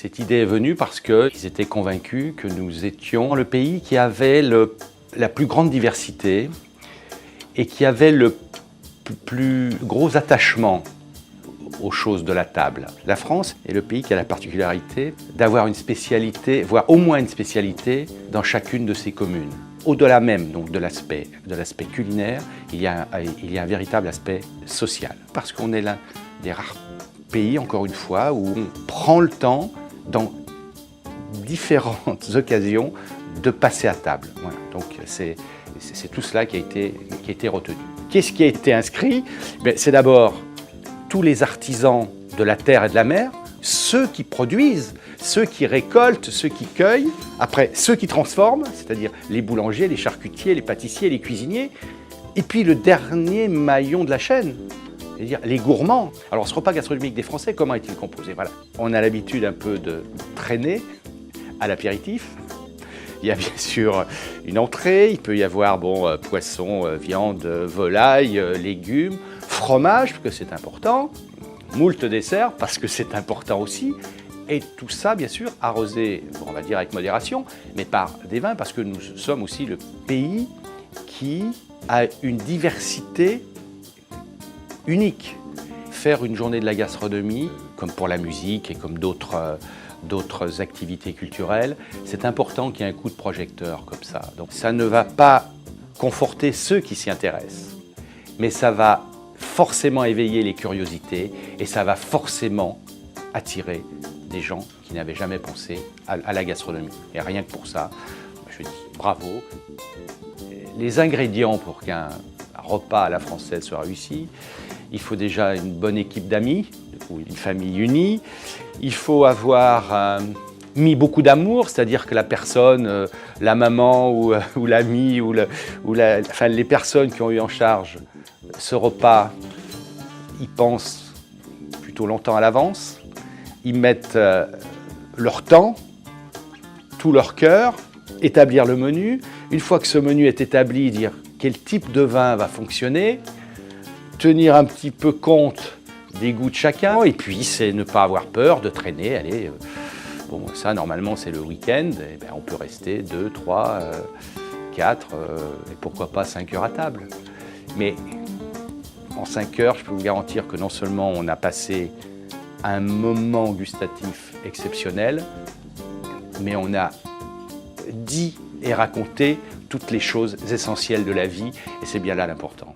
Cette idée est venue parce qu'ils étaient convaincus que nous étions le pays qui avait la plus grande diversité et qui avait le plus gros attachement aux choses de la table. La France est le pays qui a la particularité d'avoir une spécialité, voire au moins une spécialité, dans chacune de ses communes. Au-delà même donc, de l'aspect culinaire, il y a un véritable aspect social. Parce qu'on est l'un des rares pays, encore une fois, où on prend le temps, dans différentes occasions, de passer à table. Voilà. Donc c'est tout cela qui a été retenu. Qu'est-ce qui a été inscrit? C'est d'abord tous les artisans de la terre et de la mer, ceux qui produisent, ceux qui récoltent, ceux qui cueillent, après ceux qui transforment, c'est-à-dire les boulangers, les charcutiers, les pâtissiers, les cuisiniers, et puis le dernier maillon de la chaîne, c'est-à-dire les gourmands. Alors ce repas gastronomique des Français, comment est-il composé? Voilà. On a l'habitude un peu de traîner à l'apéritif. Il y a bien sûr une entrée, il peut y avoir poisson, viande, volaille, légumes, fromage, parce que c'est important, moult desserts, parce que c'est important aussi, et tout ça, bien sûr, arrosé, on va dire avec modération, mais par des vins, parce que nous sommes aussi le pays qui a une diversité unique. Faire une journée de la gastronomie, comme pour la musique et comme d'autres activités culturelles, c'est important qu'il y ait un coup de projecteur comme ça. Donc ça ne va pas conforter ceux qui s'y intéressent, mais ça va forcément éveiller les curiosités et ça va forcément attirer des gens qui n'avaient jamais pensé à la gastronomie. Et rien que pour ça, je dis bravo. Les ingrédients pour qu'un repas à la française soit réussi, il faut déjà une bonne équipe d'amis, ou une famille unie. Il faut avoir mis beaucoup d'amour, c'est-à-dire que la personne, la maman ou l'ami, enfin, les personnes qui ont eu en charge ce repas, ils pensent plutôt longtemps à l'avance. Ils mettent leur temps, tout leur cœur, établir le menu. Une fois que ce menu est établi, dire quel type de vin va fonctionner, tenir un petit peu compte des goûts de chacun, et puis c'est ne pas avoir peur de traîner, allez, ça normalement c'est le week-end, et on peut rester 2, 3, 4, et pourquoi pas 5 heures à table. Mais en 5 heures, je peux vous garantir que non seulement on a passé un moment gustatif exceptionnel, mais on a dit et raconté toutes les choses essentielles de la vie, et c'est bien là l'important.